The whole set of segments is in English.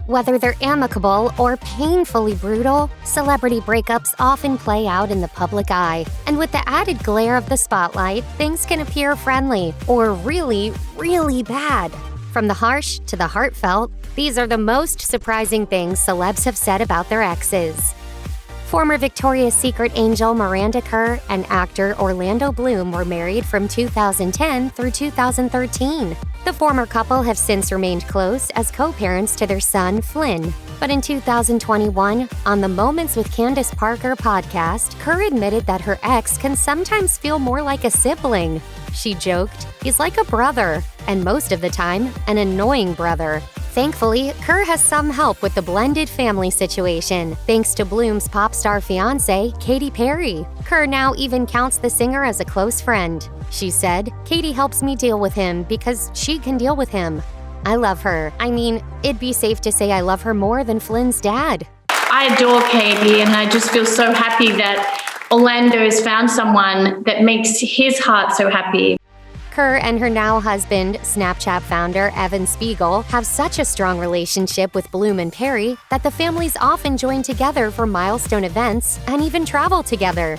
Whether they're amicable or painfully brutal, celebrity breakups often play out in the public eye. And with the added glare of the spotlight, things can appear friendly or really, really bad. From the harsh to the heartfelt, these are the most surprising things celebs have said about their exes. Former Victoria's Secret angel Miranda Kerr and actor Orlando Bloom were married from 2010 through 2013. The former couple have since remained close as co-parents to their son, Flynn. But in 2021, on the Moments with Candace Parker podcast, Kerr admitted that her ex can sometimes feel more like a sibling. She joked, "He's like a brother, and most of the time, an annoying brother." Thankfully, Kerr has some help with the blended family situation, thanks to Bloom's pop star fiancé, Katy Perrie. Kerr now even counts the singer as a close friend. She said, "Katy helps me deal with him because she can deal with him. I love her. I mean, it'd be safe to say I love her more than Flynn's dad." I adore Katy, and I just feel so happy that Orlando has found someone that makes his heart so happy. Kerr and her now husband, Snapchat founder Evan Spiegel, have such a strong relationship with Bloom and Perrie that the families often join together for milestone events and even travel together.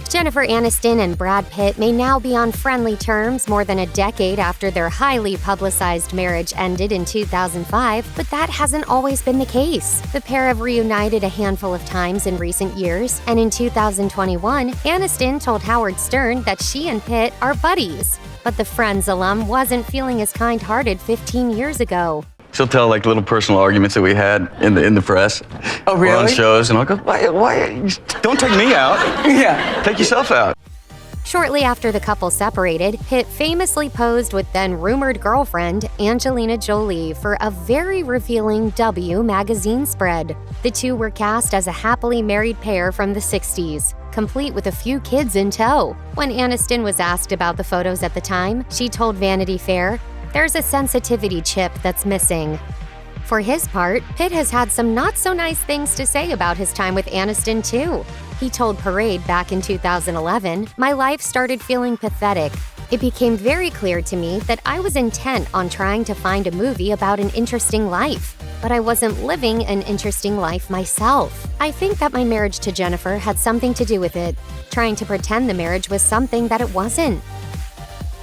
Jennifer Aniston and Brad Pitt may now be on friendly terms more than a decade after their highly publicized marriage ended in 2005, but that hasn't always been the case. The pair have reunited a handful of times in recent years, and in 2021, Aniston told Howard Stern that she and Pitt are buddies. But the Friends alum wasn't feeling as kind-hearted 15 years ago. She'll tell like little personal arguments that we had in the press. Oh, really? Or on shows, and I'll go, why? Don't take me out. Yeah. Take yourself out. Shortly after the couple separated, Pitt famously posed with then-rumored girlfriend Angelina Jolie for a very revealing W magazine spread. The two were cast as a happily married pair from the 60s, complete with a few kids in tow. When Aniston was asked about the photos at the time, she told Vanity Fair, "There's a sensitivity chip that's missing." For his part, Pitt has had some not-so-nice things to say about his time with Aniston, too. He told Parade back in 2011, "My life started feeling pathetic. It became very clear to me that I was intent on trying to find a movie about an interesting life, but I wasn't living an interesting life myself. I think that my marriage to Jennifer had something to do with it, trying to pretend the marriage was something that it wasn't."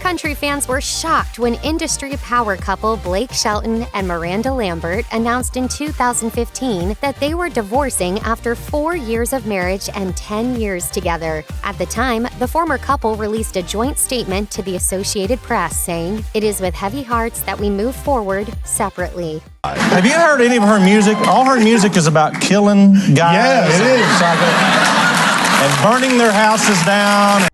Country fans were shocked when industry power couple Blake Shelton and Miranda Lambert announced in 2015 that they were divorcing after 4 years of marriage and 10 years together. At the time, the former couple released a joint statement to the Associated Press saying, "It is with heavy hearts that we move forward separately." Have you heard any of her music? All her music is about killing guys. Yeah, it is. And burning their houses down.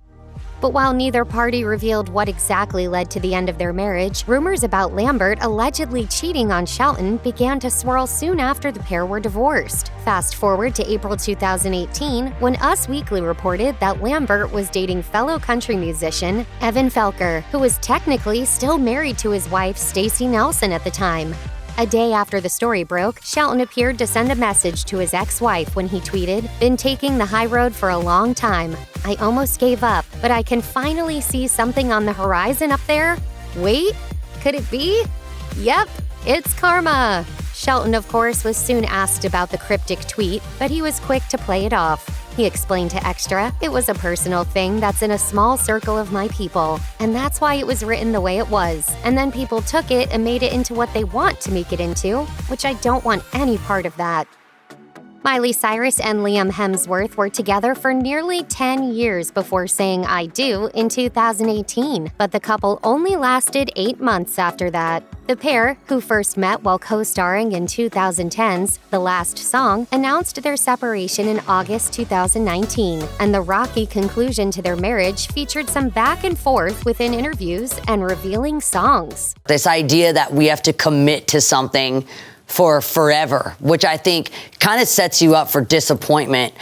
But while neither party revealed what exactly led to the end of their marriage, rumors about Lambert allegedly cheating on Shelton began to swirl soon after the pair were divorced. Fast forward to April 2018, when Us Weekly reported that Lambert was dating fellow country musician Evan Felker, who was technically still married to his wife Stacey Nelson at the time. A day after the story broke, Shelton appeared to send a message to his ex-wife when he tweeted, "Been taking the high road for a long time. I almost gave up, but I can finally see something on the horizon up there. Wait, could it be? Yep, it's karma." Shelton, of course, was soon asked about the cryptic tweet, but he was quick to play it off. He explained to Extra, "It was a personal thing that's in a small circle of my people, and that's why it was written the way it was. And then people took it and made it into what they want to make it into, which I don't want any part of that." Miley Cyrus and Liam Hemsworth were together for nearly 10 years before saying "I do" in 2018, but the couple only lasted 8 months after that. The pair, who first met while co-starring in 2010's The Last Song, announced their separation in August 2019, and the rocky conclusion to their marriage featured some back and forth within interviews and revealing songs. This idea that we have to commit to something for forever, which I think kind of sets you up for disappointment.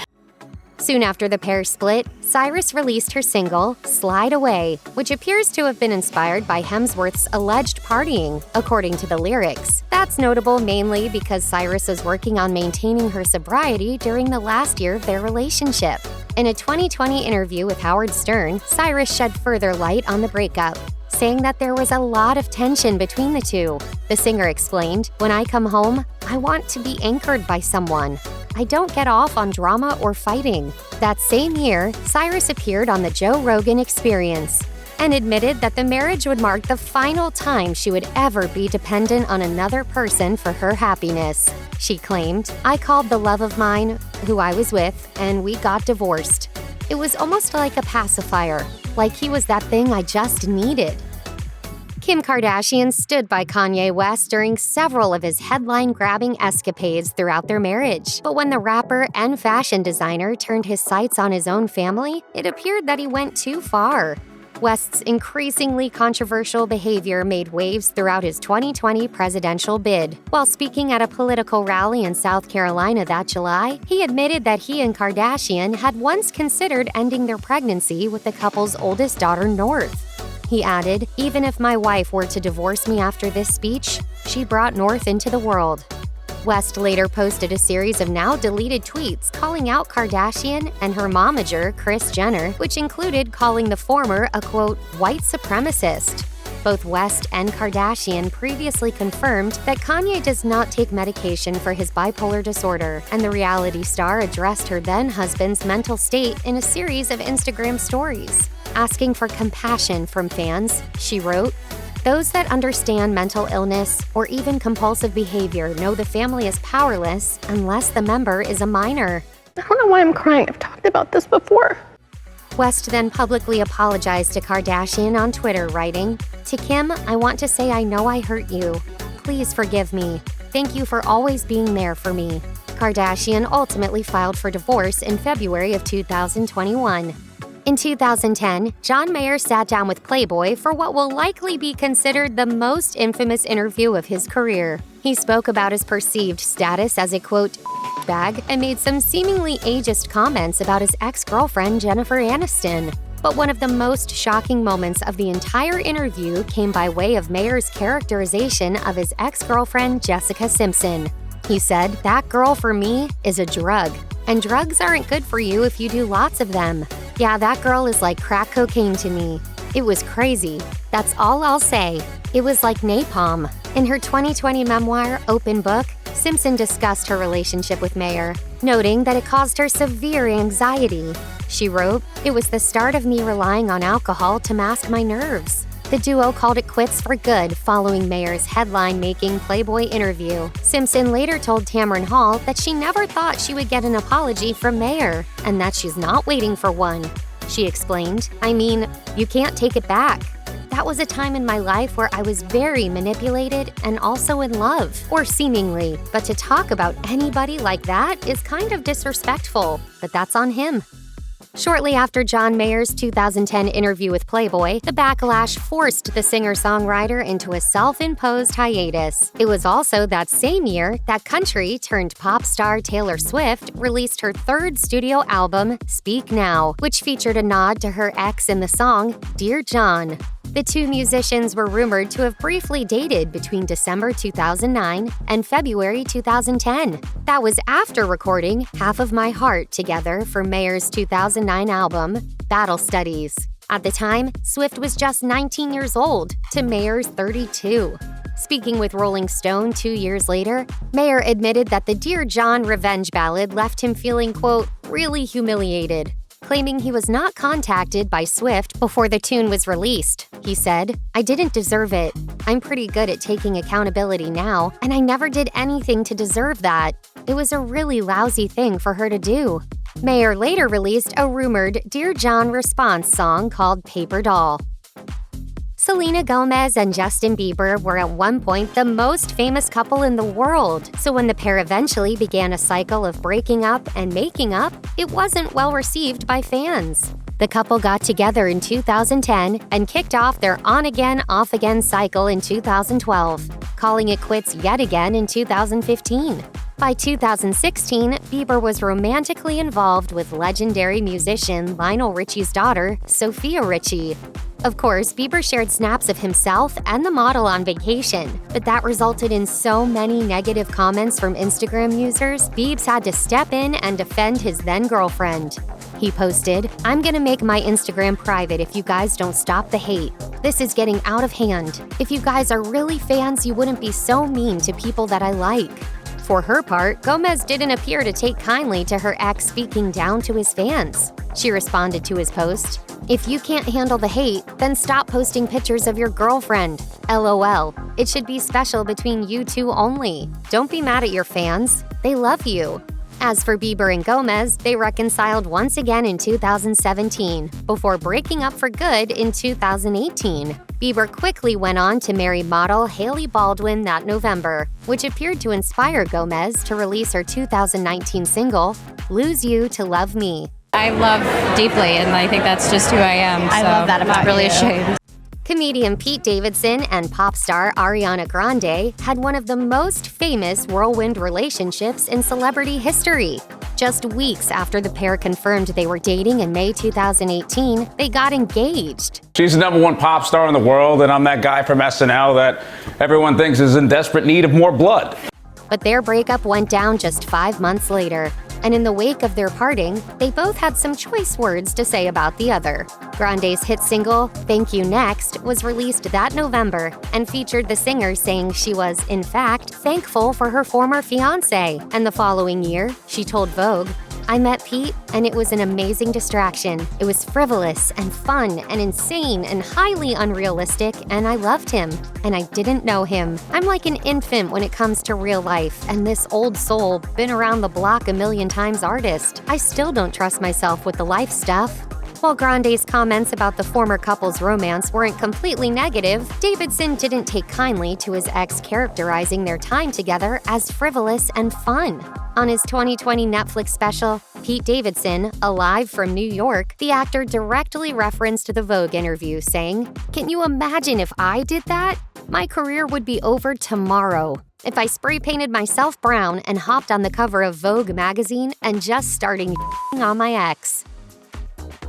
Soon after the pair split, Cyrus released her single, Slide Away, which appears to have been inspired by Hemsworth's alleged partying, according to the lyrics. That's notable mainly because Cyrus was working on maintaining her sobriety during the last year of their relationship. In a 2020 interview with Howard Stern, Cyrus shed further light on the breakup. saying that there was a lot of tension between the two. The singer explained, "When I come home, I want to be anchored by someone. I don't get off on drama or fighting." That same year, Cyrus appeared on The Joe Rogan Experience and admitted that the marriage would mark the final time she would ever be dependent on another person for her happiness. She claimed, "I called the love of mine, who I was with, and we got divorced. It was almost like a pacifier, like he was that thing I just needed." Kim Kardashian stood by Kanye West during several of his headline-grabbing escapades throughout their marriage. But when the rapper and fashion designer turned his sights on his own family, it appeared that he went too far. West's increasingly controversial behavior made waves throughout his 2020 presidential bid. While speaking at a political rally in South Carolina that July, he admitted that he and Kardashian had once considered ending their pregnancy with the couple's oldest daughter, North. He added, "Even if my wife were to divorce me after this speech, she brought North into the world." West later posted a series of now-deleted tweets calling out Kardashian and her momager, Kris Jenner, which included calling the former a, quote, "white supremacist." Both West and Kardashian previously confirmed that Kanye does not take medication for his bipolar disorder, and the reality star addressed her then-husband's mental state in a series of Instagram stories. Asking for compassion from fans, she wrote, "Those that understand mental illness or even compulsive behavior know the family is powerless unless the member is a minor." I don't know why I'm crying. I've talked about this before. West then publicly apologized to Kardashian on Twitter, writing, "To Kim, I want to say I know I hurt you. Please forgive me. Thank you for always being there for me." Kardashian ultimately filed for divorce in February of 2021. In 2010, John Mayer sat down with Playboy for what will likely be considered the most infamous interview of his career. He spoke about his perceived status as a, quote, bag and made some seemingly ageist comments about his ex-girlfriend Jennifer Aniston. But one of the most shocking moments of the entire interview came by way of Mayer's characterization of his ex-girlfriend Jessica Simpson. He said, "That girl for me is a drug, and drugs aren't good for you if you do lots of them. Yeah, that girl is like crack cocaine to me. It was crazy. That's all I'll say. It was like napalm." In her 2020 memoir, Open Book, Simpson discussed her relationship with Mayer, noting that it caused her severe anxiety. She wrote, "It was the start of me relying on alcohol to mask my nerves." The duo called it quits for good following Mayer's headline-making Playboy interview. Simpson later told Tamron Hall that she never thought she would get an apology from Mayer, and that she's not waiting for one. She explained, "I mean, you can't take it back. That was a time in my life where I was very manipulated and also in love, or seemingly. But to talk about anybody like that is kind of disrespectful, but that's on him." Shortly after John Mayer's 2010 interview with Playboy, the backlash forced the singer-songwriter into a self-imposed hiatus. It was also that same year that country-turned-pop star Taylor Swift released her third studio album, Speak Now, which featured a nod to her ex in the song, Dear John. The two musicians were rumored to have briefly dated between December 2009 and February 2010. That was after recording Half of My Heart together for Mayer's 2009 album, Battle Studies. At the time, Swift was just 19 years old, to Mayer's 32. Speaking with Rolling Stone 2 years later, Mayer admitted that the Dear John revenge ballad left him feeling, quote, really humiliated, claiming he was not contacted by Swift before the tune was released. He said, "I didn't deserve it. I'm pretty good at taking accountability now, and I never did anything to deserve that. It was a really lousy thing for her to do." Mayer later released a rumored Dear John response song called Paper Doll. Selena Gomez and Justin Bieber were at one point the most famous couple in the world, so when the pair eventually began a cycle of breaking up and making up, it wasn't well received by fans. The couple got together in 2010 and kicked off their on-again, off-again cycle in 2012, calling it quits yet again in 2015. By 2016, Bieber was romantically involved with legendary musician Lionel Richie's daughter, Sophia Richie. Of course, Bieber shared snaps of himself and the model on vacation, but that resulted in so many negative comments from Instagram users, Biebs had to step in and defend his then-girlfriend. He posted, "I'm gonna make my Instagram private if you guys don't stop the hate. This is getting out of hand. If you guys are really fans, you wouldn't be so mean to people that I like." For her part, Gomez didn't appear to take kindly to her ex speaking down to his fans. She responded to his post, "If you can't handle the hate, then stop posting pictures of your girlfriend. LOL. It should be special between you two only. Don't be mad at your fans. They love you." As for Bieber and Gomez, they reconciled once again in 2017, before breaking up for good in 2018. Bieber quickly went on to marry model Hailey Baldwin that November, which appeared to inspire Gomez to release her 2019 single, "Lose You to Love Me." I love deeply, and I think that's just who I am. I love that about I'm not really you. ashamed. Comedian Pete Davidson and pop star Ariana Grande had one of the most famous whirlwind relationships in celebrity history. Just weeks after the pair confirmed they were dating in May 2018, they got engaged. She's the #1 pop star in the world, and I'm that guy from SNL that everyone thinks is in desperate need of more blood. But their breakup went down just 5 months later. And in the wake of their parting, they both had some choice words to say about the other. Grande's hit single, "Thank You Next," was released that November and featured the singer saying she was, in fact, thankful for her former fiancé. And the following year, she told Vogue, "I met Pete, and it was an amazing distraction. It was frivolous and fun and insane and highly unrealistic, and I loved him. And I didn't know him. I'm like an infant when it comes to real life, and this old soul, been around the block a million times artist. I still don't trust myself with the life stuff." While Grande's comments about the former couple's romance weren't completely negative, Davidson didn't take kindly to his ex characterizing their time together as frivolous and fun. On his 2020 Netflix special, Pete Davidson, Alive from New York, the actor directly referenced the Vogue interview, saying, "Can you imagine if I did that? My career would be over tomorrow. If I spray painted myself brown and hopped on the cover of Vogue magazine and just starting on my ex."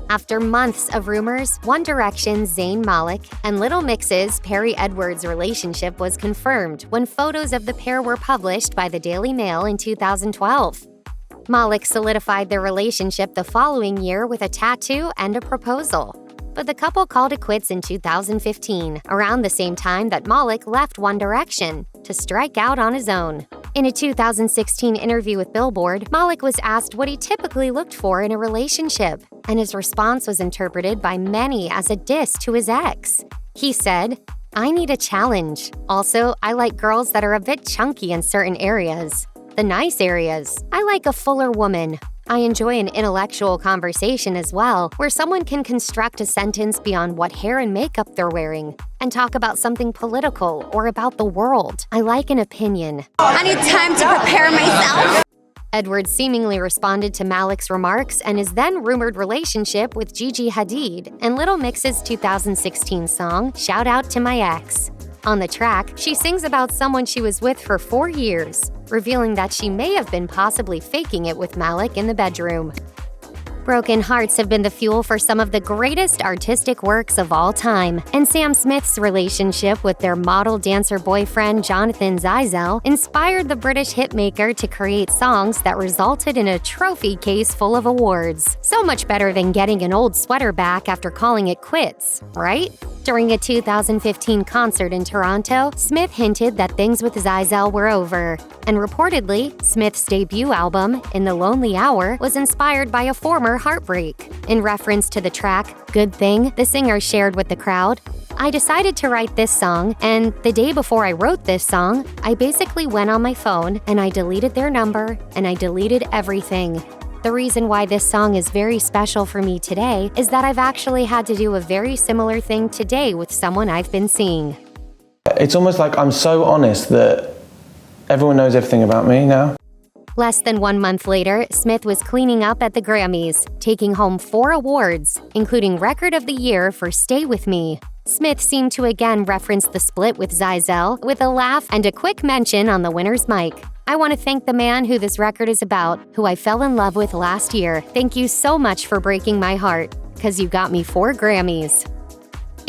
After months of rumors, One Direction's Zayn Malik and Little Mix's Perrie Edwards' relationship was confirmed when photos of the pair were published by the Daily Mail in 2012. Malik solidified their relationship the following year with a tattoo and a proposal. But the couple called it quits in 2015, around the same time that Malik left One Direction to strike out on his own. In a 2016 interview with Billboard, Malik was asked what he typically looked for in a relationship, and his response was interpreted by many as a diss to his ex. He said, "I need a challenge. Also, I like girls that are a bit chunky in certain areas. The nice areas. I like a fuller woman. I enjoy an intellectual conversation as well, where someone can construct a sentence beyond what hair and makeup they're wearing, and talk about something political or about the world. I like an opinion. I need time to prepare myself." Edwards seemingly responded to Malik's remarks and his then-rumored relationship with Gigi Hadid and Little Mix's 2016 song, "Shout Out to My Ex." On the track, she sings about someone she was with for 4 years, revealing that she may have been possibly faking it with Malik in the bedroom. Broken hearts have been the fuel for some of the greatest artistic works of all time, and Sam Smith's relationship with their model-dancer boyfriend Jonathan Zeizel inspired the British hitmaker to create songs that resulted in a trophy case full of awards. So much better than getting an old sweater back after calling it quits, right? During a 2015 concert in Toronto, Smith hinted that things with Zeizel were over. And reportedly, Smith's debut album, In the Lonely Hour, was inspired by a former heartbreak. In reference to the track, Good Thing, the singer shared with the crowd, "I decided to write this song, and the day before I wrote this song, I basically went on my phone and I deleted their number and I deleted everything. The reason why this song is very special for me today is that I've actually had to do a very similar thing today with someone I've been seeing." It's almost like I'm so honest that everyone knows everything about me now. Less than 1 month later, Smith was cleaning up at the Grammys, taking home 4 awards, including Record of the Year for Stay With Me. Smith seemed to again reference the split with Zeizel with a laugh and a quick mention on the winner's mic. "I want to thank the man who this record is about, who I fell in love with last year. Thank you so much for breaking my heart, because you got me 4 Grammys."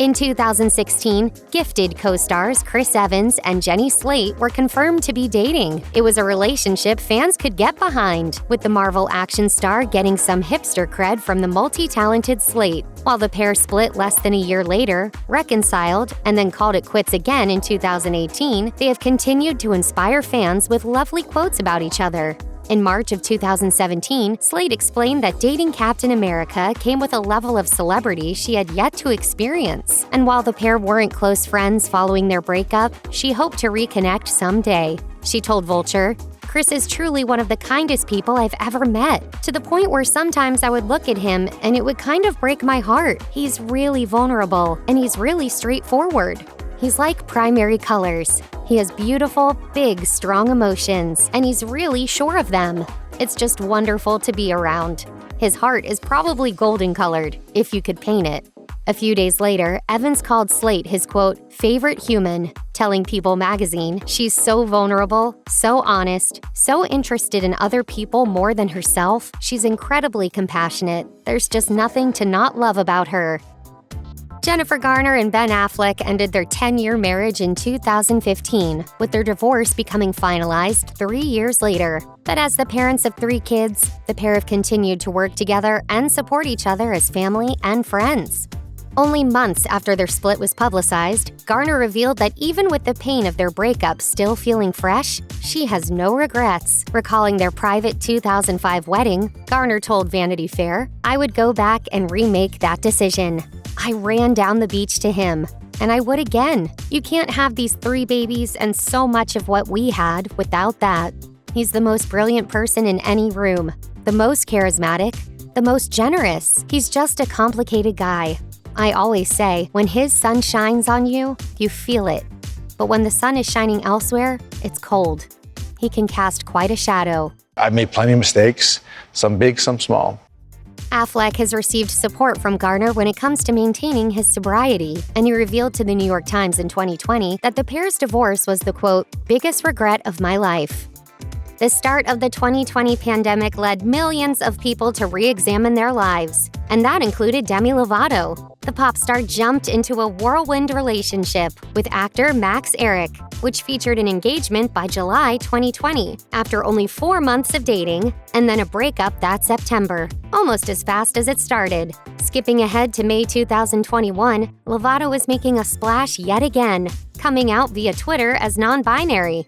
In 2016, Gifted co-stars Chris Evans and Jenny Slate were confirmed to be dating. It was a relationship fans could get behind, with the Marvel action star getting some hipster cred from the multi-talented Slate. While the pair split less than a year later, reconciled, and then called it quits again in 2018, they have continued to inspire fans with lovely quotes about each other. In March of 2017, Slate explained that dating Captain America came with a level of celebrity she had yet to experience. And while the pair weren't close friends following their breakup, she hoped to reconnect someday. She told Vulture, "Chris is truly one of the kindest people I've ever met, to the point where sometimes I would look at him and it would kind of break my heart. He's really vulnerable, and he's really straightforward. He's like primary colors. He has beautiful, big, strong emotions, and he's really sure of them. It's just wonderful to be around. His heart is probably golden colored, if you could paint it." A few days later, Evans called Slate his, quote, favorite human, telling People magazine, "She's so vulnerable, so honest, so interested in other people more than herself. She's incredibly compassionate. There's just nothing to not love about her." Jennifer Garner and Ben Affleck ended their 10-year marriage in 2015, with their divorce becoming finalized 3 years later. But as the parents of 3 kids, the pair have continued to work together and support each other as family and friends. Only months after their split was publicized, Garner revealed that even with the pain of their breakup still feeling fresh, she has no regrets. Recalling their private 2005 wedding, Garner told Vanity Fair, "I would go back and remake that decision. I ran down the beach to him, and I would again. You can't have these 3 babies and so much of what we had without that. He's the most brilliant person in any room, the most charismatic, the most generous. He's just a complicated guy. I always say, when his sun shines on you, you feel it. But when the sun is shining elsewhere, it's cold. He can cast quite a shadow." I've made plenty of mistakes, some big, some small. Affleck has received support from Garner when it comes to maintaining his sobriety, and he revealed to the New York Times in 2020 that the pair's divorce was the, quote, biggest regret of my life. The start of the 2020 pandemic led millions of people to re-examine their lives, and that included Demi Lovato. The pop star jumped into a whirlwind relationship with actor Max Eric, which featured an engagement by July 2020, after only 4 months of dating, and then a breakup that September, almost as fast as it started. Skipping ahead to May 2021, Lovato is making a splash yet again, coming out via Twitter as non-binary.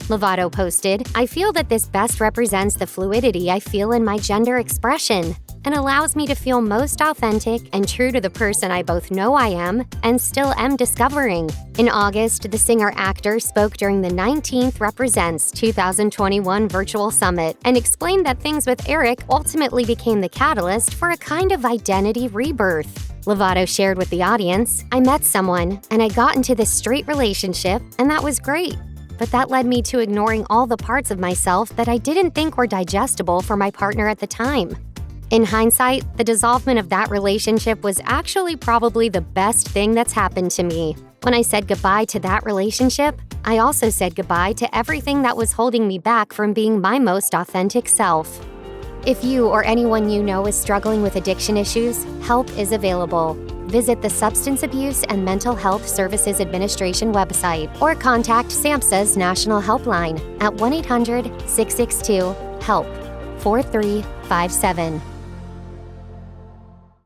Lovato posted, "I feel that this best represents the fluidity I feel in my gender expression and allows me to feel most authentic and true to the person I both know I am and still am discovering." In August, the singer-actor spoke during the 19th Represents 2021 virtual summit and explained that things with Eric ultimately became the catalyst for a kind of identity rebirth. Lovato shared with the audience, "I met someone and I got into this straight relationship, and that was great. But that led me to ignoring all the parts of myself that I didn't think were digestible for my partner at the time. In hindsight, the dissolvement of that relationship was actually probably the best thing that's happened to me. When I said goodbye to that relationship, I also said goodbye to everything that was holding me back from being my most authentic self." If you or anyone you know is struggling with addiction issues, help is available. Visit the Substance Abuse and Mental Health Services Administration website or contact SAMHSA's National Helpline at 1-800-662-HELP 4357.